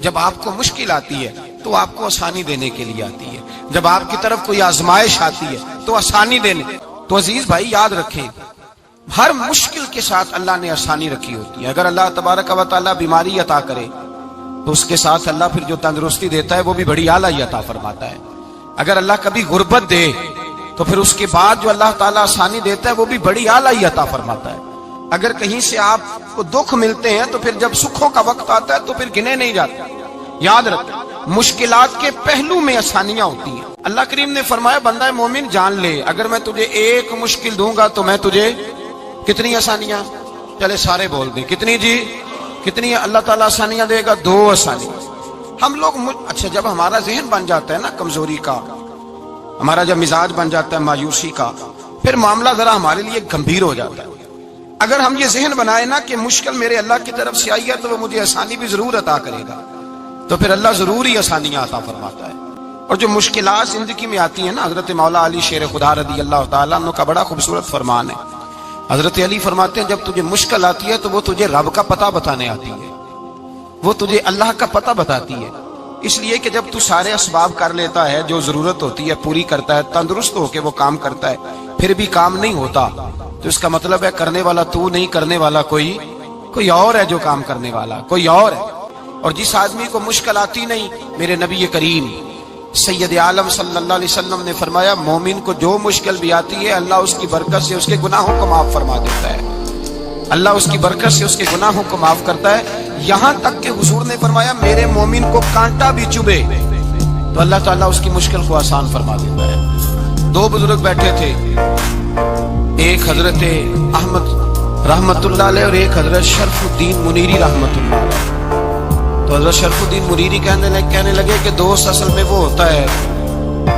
جب آپ کو مشکل آتی ہے تو آپ کو آسانی دینے کے لیے آتی ہے، جب آپ کی طرف کوئی آزمائش آتی ہے تو آسانی دینے۔ تو عزیز بھائی یاد رکھیں، ہر مشکل کے ساتھ اللہ نے آسانی رکھی ہوتی ہے۔ اگر اللہ تبارک و تعالیٰ بیماری عطا کرے تو اس کے ساتھ اللہ پھر جو تندرستی دیتا ہے وہ بھی بڑی اعلیٰ عطا فرماتا ہے۔ اگر اللہ کبھی غربت دے تو پھر اس کے بعد جو اللہ تعالیٰ آسانی دیتا ہے وہ بھی بڑی اعلیٰ عطا فرماتا ہے۔ اگر کہیں سے آپ کو دکھ ملتے ہیں تو پھر جب سکھوں کا وقت آتا ہے تو پھر گنے نہیں جاتے۔ یاد رکھیں، مشکلات کے پہلو میں آسانیاں ہوتی ہیں۔ اللہ کریم نے فرمایا بندہ مومن جان لے، اگر میں تجھے ایک مشکل دوں گا تو میں تجھے کتنی آسانیاں، چلے سارے بول دیں کتنی جی، کتنی اللہ تعالیٰ آسانیاں دے گا؟ 2 آسانیاں۔ ہم لوگ اچھا جب ہمارا ذہن بن جاتا ہے نا کمزوری کا، ہمارا جب مزاج بن جاتا ہے مایوسی کا، پھر معاملہ ذرا ہمارے لیے گمبھیر ہو جاتا ہے۔ اگر ہم یہ ذہن بنائے نا کہ مشکل میرے اللہ کی طرف سے آئی ہے تو وہ مجھے آسانی بھی ضرور عطا کرے گا، تو پھر اللہ ضرور ہی آسانیاں عطا فرماتا ہے۔ اور جو مشکلات زندگی میں آتی ہیں نا، حضرت مولا علی شیر خدا رضی اللہ تعالیٰ عنہ کا بڑا خوبصورت فرمان ہے۔ حضرت علی فرماتے ہیں جب تجھے مشکل آتی ہے تو وہ تجھے رب کا پتہ بتانے آتی ہے، وہ تجھے اللہ کا پتہ بتاتی ہے۔ اس لیے کہ جب تو سارے اسباب کر لیتا ہے، جو ضرورت ہوتی ہے پوری کرتا ہے، تندرست ہو کے وہ کام کرتا ہے، پھر بھی کام نہیں ہوتا تو اس کا مطلب ہے کرنے والا تو نہیں، کرنے والا کوئی اور ہے، جو کام کرنے والا کوئی اور ہے۔ اور جس آدمی کو مشکل آتی نہیں، میرے نبی کریم سید عالم صلی اللہ علیہ وسلم نے فرمایا مومن کو جو مشکل بھی آتی ہے اللہ اس کی برکت سے اس کے گناہوں کو معاف فرما دیتا ہے، اللہ اس کی برکت سے اس کے گناہوں کو معاف کرتا ہے۔ یہاں تک کہ حضور نے فرمایا میرے مومن کو کانٹا بھی چبھے تو اللہ تعالیٰ اس کی مشکل کو آسان فرما دیتا ہے۔ 2 بزرگ بیٹھے تھے، ایک حضرت احمد رحمت اللہ علیہ اور ایک حضرت شرف الدین منیری رحمت اللہ علیہ۔ تو حضرت شرف الدین منیری کہنے لگے کہ دوست اصل میں وہ ہوتا ہے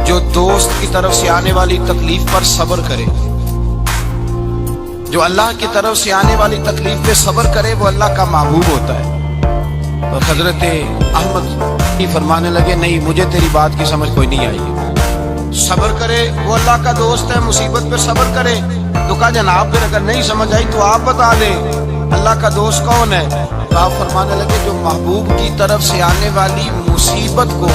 جو دوست کی طرف سے آنے والی تکلیف پر صبر کرے، جو اللہ کی طرف سے آنے والی تکلیف پہ صبر کرے وہ اللہ کا محبوب ہوتا ہے۔ تو حضرت احمد فرمانے لگے نہیں مجھے تیری بات کی سمجھ کوئی نہیں آئی، صبر کرے وہ اللہ کا دوست ہے، مصیبت پہ صبر کرے۔ تو کہا جناب پھر اگر نہیں سمجھ آئی تو آپ بتا دیں اللہ کا دوست کون ہے؟ تو آپ فرمانے لگے جو محبوب کی طرف سے آنے والی مصیبت کو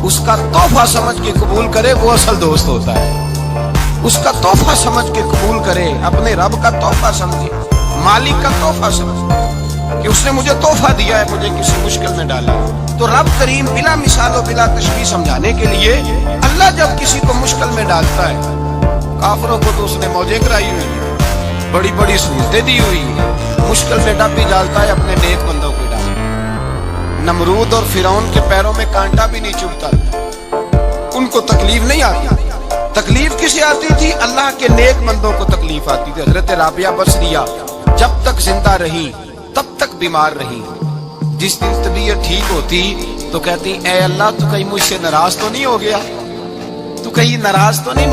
اس کا تحفہ سمجھ کے قبول کرے وہ اصل دوست ہوتا ہے، اس کا تحفہ سمجھ کے قبول کرے، اپنے رب کا تحفہ سمجھے، مالک کا تحفہ سمجھے کہ اس نے مجھے تحفہ دیا ہے، مجھے کسی مشکل میں ڈالا۔ تو رب کریم بلا مثال و بلا تشبیہ سمجھانے کے لیے اللہ جب کسی کو مشکل میں ڈالتا ہے، کافروں کو تو اس نے موجیں کرائی ہوئی، بڑی بڑی سہولتیں دی ہوئی، مشکل میں ڈب بھی ڈالتا ہے، اپنے نیک بندوں کو ڈالتا ہے۔ نمرود اور فرعون کے پیروں میں کانٹا بھی نہیں چبھتا، ان کو تکلیف نہیں آتی۔ تکلیف کسے آتی تھی؟ اللہ کے نیک بندوں کو تکلیف آتی تھی۔ حضرت رابعہ بصریہ جب تک زندہ رہی تب تک بیمار رہی، جس دن طبیعت ٹھیک ہوتی تو کہتی اے اللہ تو کہیں مجھ سے ناراض تو نہیں ہو گیا، تو کہیں ناراض تو نہیں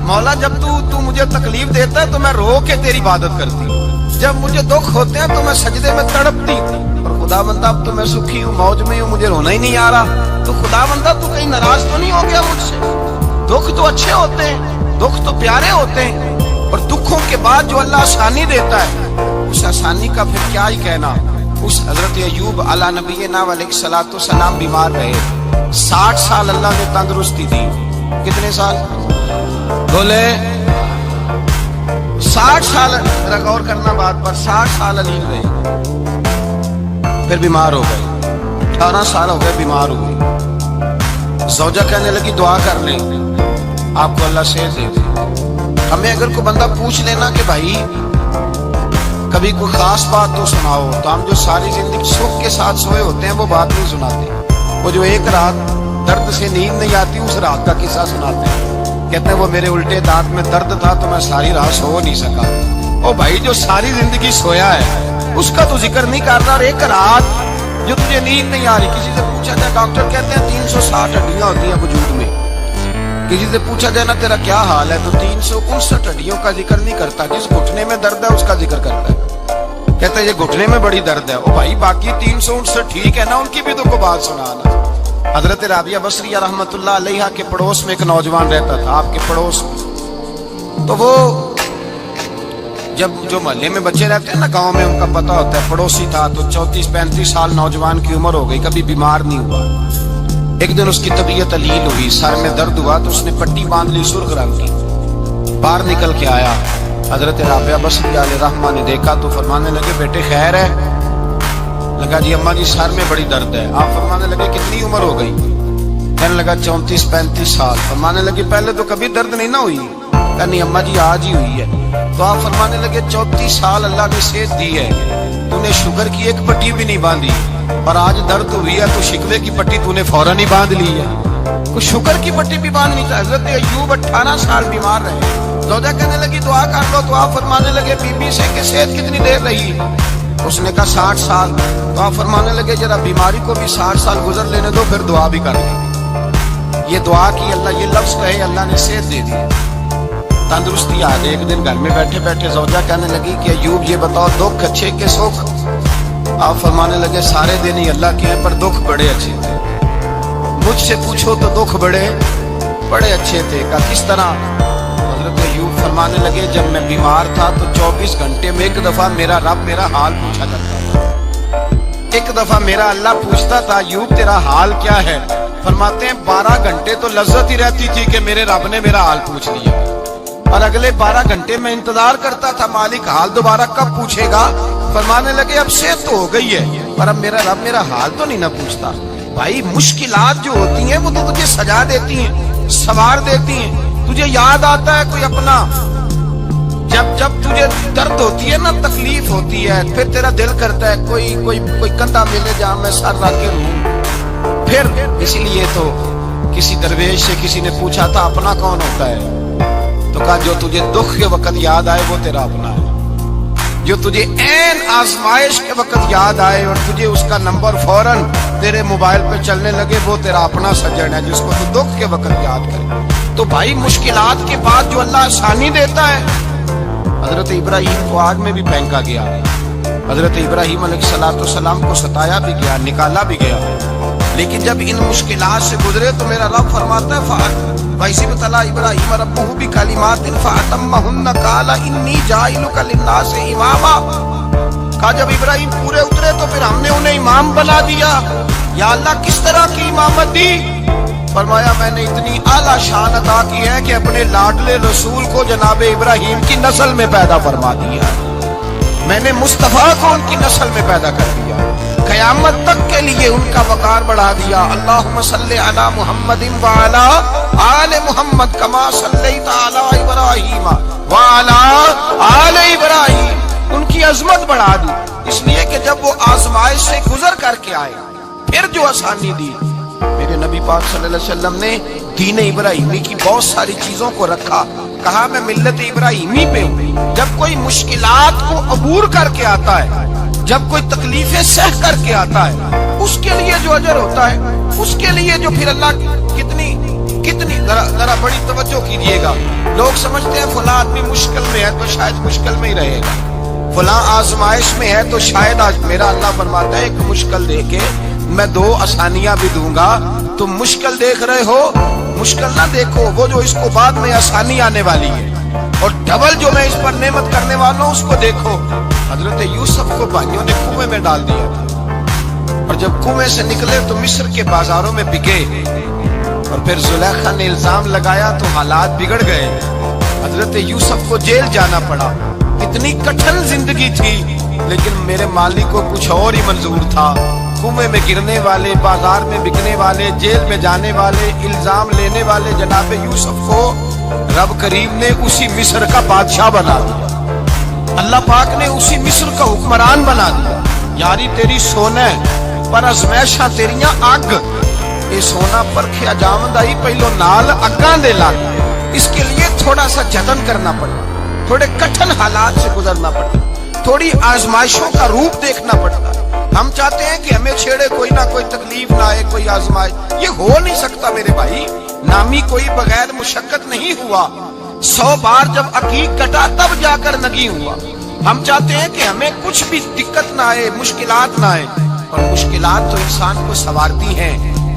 مولا جب تو مجھے تکلیف دیتا ہے تو میں رو کے تیری عبادت کرتی ہوں، جب مجھے دکھ ہوتے ہیں تو میں سجدے میں تڑپتی، اور خدا بندہ اب تو میں سکھی ہوں، موج میں ہوں، مجھے رونا ہی نہیں آ رہا، تو خدا بندہ تو کہیں ناراض تو نہیں ہو گیا مجھ سے؟ دکھ تو اچھے ہوتے ہیں، دکھ تو پیارے ہوتے ہیں، اور دکھوں کے بعد جو اللہ آسانی دیتا ہے اس آسانی کا پھر کیا ہی کہنا۔ اس حضرت ایوب علی نبینا علیہ الصلوۃ والسلام بیمار رہے، 60 سال اللہ نے تندرستی دی۔ کتنے سال بولے؟ 60 سال، غور کرنا بات پر، 60 سال علی رہے، پھر بیمار ہو گئے، 18 سال ہو گئے بیمار ہوئے۔ زوجہ کہنے لگی دعا کر لیں آپ کو اللہ صحت دے دے۔ ہمیں اگر کوئی بندہ پوچھ لینا کہ بھائی کبھی کوئی خاص بات تو سناؤ، تو ہم جو ساری زندگی سکھ کے ساتھ سوئے ہوتے ہیں وہ بات نہیں سناتے، وہ جو ایک رات درد سے نیند نہیں آتی اس رات کا قصہ سناتے ہیں، کہتے ہیں وہ میرے الٹے دانت میں درد تھا تو میں ساری رات سو نہیں سکا۔ او بھائی جو ساری زندگی سویا ہے اس کا تو ذکر نہیں کرتا، اور ایک رات جو تجھے نیند نہیں آ رہی، کسی سے پوچھا جائے، ڈاکٹر کہتے ہیں 360 ہڈیاں ہوتی ہیں وجود میں، کسی سے پوچھا جائے نا تیرا کیا حال ہے تو 359 ہڈیوں کا ذکر نہیں کرتا، جس گھٹنے میں درد ہے اس کا ذکر کرتا ہے، کہتا ہے یہ گھٹنے میں بڑی درد ہے۔ او بھائی باقی 359 ٹھیک ہے نا، ان کی بھی تو کو بات سنانا۔ حضرت رابعہ بصریہ رحمت اللہ علیہ کے پڑوس میں ایک نوجوان رہتا تھا، آپ کے پڑوس میں، تو وہ جب جو محلے میں بچے رہتے ہیں نا گاؤں میں، ان کا پتہ ہوتا ہے، پڑوسی تھا تو 34-35 سال نوجوان کی عمر ہو گئی، کبھی بیمار نہیں ہوا۔ ایک دن اس کی طبیعت علیل ہوئی، سر میں درد ہوا تو اس نے پٹی باندھ لی سرخ رنگ کی، باہر نکل کے آیا، حضرت رابعہ بصری علیہ رحمہ نے دیکھا تو فرمانے لگے بیٹے خیر ہے؟ لگا جی اماں جی سر میں بڑی درد ہے۔ آپ فرمانے لگے کتنی عمر ہو گئی؟ کہنے لگا 34-35 سال۔ فرمانے لگے پہلے تو کبھی درد نہیں نہ ہوئی؟ کہا نہیں اماں جی آج ہی ہوئی ہے۔ تو آپ فرمانے لگے 34 سال اللہ نے صحت دی ہے، تو نے شوگر کی ایک پٹی بھی نہیں باندھی، اور آج درد ہوئی ہے تو شکوے کی پٹی تو نے فوراً ہی باندھ لی ہے، کوئی شوگر کی پٹی بھی باندھنی تھا۔ حضرت ایوب 18 سال بیمار رہے، زوجہ کہنے لگی دعا کر لو، تو آپ فرمانے لگے بی بی سے کہ صحت کتنی دیر رہی؟ اس نے کہا 60 سال۔ تو آپ فرمانے لگے ذرا بیماری کو بھی 60 سال گزر لینے دو، پھر دعا بھی کر لیں۔ یہ دعا کی، اللہ یہ لفظ کہے اللہ نے صحت دے دی، تندرستی آ گئی۔ ایک دن گھر میں بیٹھے بیٹھے زوجہ کہنے لگی کہ ایوب یہ بتاؤ دکھ اچھے کے سکھ؟ آپ فرمانے لگے سارے دن ہی اللہ کے ہیں پر دکھ بڑے اچھے تھے۔ مجھ سے پوچھو تو دکھ بڑے اچھے تھے۔ کہا کس طرح؟ حضرت ایوب فرمانے لگے جب میں بیمار تھا تو 24 گھنٹے میں ایک دفعہ میرا رب میرا حال پوچھا کرتا تھا، ایک دفعہ میرا اللہ پوچھتا تھا ایوب تیرا حال کیا ہے؟ فرماتے ہیں 12 گھنٹے تو لذت ہی رہتی تھی کہ میرے رب نے میرا حال پوچھ لیا، اور اگلے 12 گھنٹے میں انتظار کرتا تھا مالک حال دوبارہ کب پوچھے گا۔ فرمانے لگے اب صحت تو ہو گئی ہے پر اب میرا رب میرا حال تو نہیں نہ پوچھتا۔ بھائی مشکلات جو ہوتی ہیں وہ تو تجھے سجا دیتی ہیں، سنوار دیتی ہیں، تجھے یاد آتا ہے کوئی اپنا۔ جب تجھے درد ہوتی ہے نا، تکلیف ہوتی ہے، پھر تیرا دل کرتا ہے کوئی کندھا ملے جہاں میں سر رکھ کے رہوں۔ پھر اسی لیے تو کسی درویش سے کسی نے پوچھا تھا اپنا کون ہوتا ہے؟ تو کہا جو تجھے دکھ کے وقت یاد آئے وہ تیرا اپنا ہے، جو تجھے عین آزمائش کے وقت یاد آئے اور تجھے اس کا نمبر فوراً تیرے موبائل پہ چلنے لگے وہ تیرا اپنا سجن ہے، جس کو تو دکھ کے وقت یاد کرے۔ تو بھائی مشکلات کے بعد جو اللہ آسانی دیتا ہے، حضرت ابراہیم کو آگ میں بھی پھینکا گیا، حضرت ابراہیم علیہ السلام کو ستایا بھی گیا، نکالا بھی گیا، لیکن جب ان مشکلات سے گزرے تو میرا رب فرماتا ہے وَإِذِ ابْتَلَىٰ إِبْرَاهِيمَ رَبُّهُ بِكَلِمَاتٍ فَأَتَمَّهُنَّ قَالَ إِنِّي جَاعِلُكَ لِلنَّاسِ إِمَامًا۔ کہا جب ابراہیم پورے اترے تو پھر ہم نے انہیں امام بنا دیا۔ یا اللہ کس طرح کی امامت دی؟ فرمایا میں نے اتنی اعلیٰ شان عطا کی ہے کہ اپنے لاڈلے رسول کو جناب ابراہیم کی نسل میں پیدا فرما دیا، میں نے مصطفیٰ کو ان کی نسل میں پیدا کر دیا، قیامت تک کے لیے ان کا وقار بڑھا دیا۔ اللہم صلی علی محمد وعلی آل محمد کما صلیت علی ابراہیم وعلی آل ابراہیم، ان کی عظمت بڑھا دی، اس لیے کہ جب وہ آزمائش سے گزر کر کے آئے پھر جو آسانی دی۔ میرے نبی پاک صلی اللہ علیہ وسلم نے دین ابراہیمی کی بہت ساری چیزوں کو رکھا، کہا میں ملت ابراہیمی پہ ہوں۔ جب کوئی مشکلات کو عبور کر کے آتا ہے، جب کوئی تکلیفیں سہ کر کے آتا ہے، اس کے لیے جو اجر ہوتا ہے، اس کے لیے جو پھر اللہ کتنی ذرا بڑی توجہ کیجیے گا۔ لوگ سمجھتے ہیں فلاں آدمی مشکل میں ہے تو شاید مشکل میں ہی رہے گا، فلاں آزمائش میں ہے تو شاید آج میرا اللہ فرماتا ہے ایک مشکل دے کے میں 2 آسانیاں بھی دوں گا۔ تم مشکل دیکھ رہے ہو، مشکل نہ دیکھو، وہ جو اس کو بعد میں آسانی آنے والی ہے، اور ڈبل جو میں اس پر نعمت کرنے والا ہوں اس کو دیکھو۔ حضرت یوسف کو بھائیوں نے کنویں میں ڈال دیا تھا، اور جب کنویں سے نکلے تو مصر کے بازاروں میں بکے، اور پھر زلیخا نے الزام لگایا تو حالات بگڑ گئے، حضرت یوسف کو جیل جانا پڑا۔ اتنی کٹھن زندگی تھی لیکن میرے مالک کو کچھ اور ہی منظور تھا۔ کنویں میں گرنے والے، بازار میں بکنے والے، جیل میں جانے والے، الزام لینے والے جناب یوسف کو رب کریم نے اسی مصر کا بادشاہ بنا دیا، اللہ پاک نے اسی مصر کا حکمران بنا دیا۔ یاری تیری سونا پر ازمیشاں تیریاں اگ، یہ سونا پرکھیا جامد آئی پہلو نال اگاں دے لگ، اس کے لیے تھوڑا سا جتن کرنا پڑتا، تھوڑے کٹھن حالات سے گزرنا پڑتا، تھوڑی آزمائشوں کا روپ دیکھنا پڑتا۔ ہم چاہتے ہیں کہ ہمیں چھیڑے کوئی نہ کوئی تکلیف نہ آئے، کوئی آزمائش، یہ ہو نہیں سکتا میرے بھائی۔ نامی کوئی بغیر مشقت نہیں ہوا، 100 بار جب عقیق کٹا تب جا کر نگی ہوا۔ ہم چاہتے ہیں کہ ہمیں کچھ بھی دقت نہ آئے، مشکلات نہ آئے، اور مشکلات تو انسان کو سنوارتی ہیں۔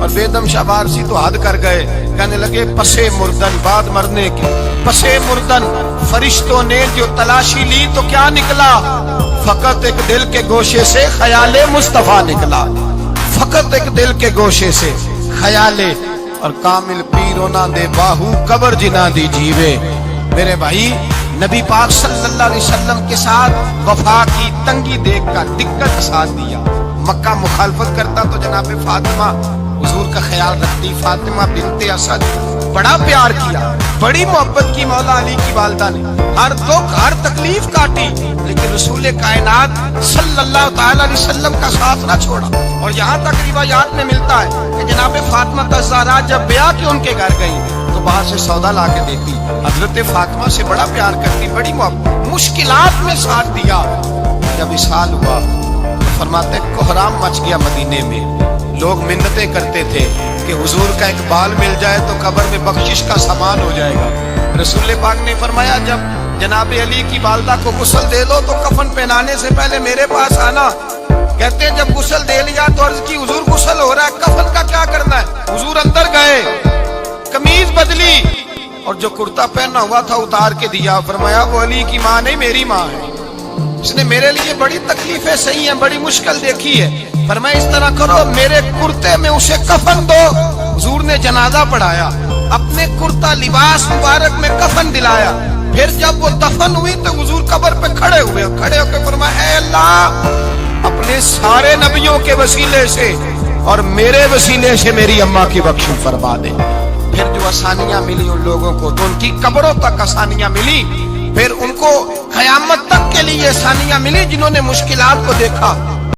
اور بیدم شاہ وارسی تو حد کر گئے، کہنے لگے پسے مردن بعد مرنے کے، پسے مردن فرشتوں نے جو تلاشی لی تو کیا نکلا؟ فقط ایک دل کے گوشے سے خیال مصطفیٰ نکلا، فقط ایک دل کے گوشے سے خیال، اور کامل پیرو نہ دے باہو قبر جنا دی جیوے۔ میرے بھائی نبی پاک صلی اللہ علیہ وسلم کے ساتھ وفا کی تنگی دیکھ کر دقت ساتھ دیا، مکہ مخالفت کرتا تو جناب فاطمہ حضور کا خیال رکھتی، فاطمہ بنت اسد، بڑا پیار کیا، بڑی محبت کی مولا علی کی والدہ نے، ہر دکھ ہر تکلیف کاٹی، لیکن رسول کائنات صلی اللہ تعالی علیہ وسلم کا ساتھ نہ چھوڑا۔ اور یہاں تک روایات میں ملتا ہے کہ جناب فاطمہ الزہرا جب بیعہ کے ان کے گھر گئی تو باہر سے سودا لا کے دیتی، حضرت فاطمہ سے بڑا پیار کرتی، بڑی محبت، مشکلات میں ساتھ دیا۔ جب وصال ہوا تو فرماتے کوہرام مچ گیا مدینے میں، لوگ منتیں کرتے تھے کہ حضور کا ایک بال مل جائے تو قبر میں بخشش کا سامان ہو جائے گا۔ رسول پاک نے فرمایا جب جناب علی کی والدہ کو غسل دے دو تو کفن پہنانے سے پہلے میرے پاس آنا۔ کہتے ہیں جب غسل دے لیا تو عرض کی حضور غسل ہو رہا ہے، کفن کا کیا کرنا ہے؟ حضور اندر گئے، قمیض بدلی اور جو کرتا پہنا ہوا تھا اتار کے دیا، فرمایا وہ علی کی ماں نہیں میری ماں ہے، اس نے میرے لیے بڑی تکلیفیں سہی ہیں، بڑی مشکل دیکھی ہے، فرمایا اس طرح کرو میرے کرتے میں اسے کفن دو۔ حضور نے جنازہ پڑھایا، اپنے کرتا لباس مبارک میں کفن دلایا، پھر جب وہ دفن ہوئی تو حضور قبر پہ کھڑے ہوئے، کھڑے ہو کے فرمایا اے اللہ اپنے سارے نبیوں کے وسیلے سے اور میرے وسیلے سے میری اماں کی بخشش فرما دے۔ پھر جو آسانیاں ملی ان لوگوں کو تو ان کی قبروں تک آسانیاں ملی، پھر ان کو قیامت تک کے لیے آسانیاں ملی جنہوں نے مشکلات کو دیکھا۔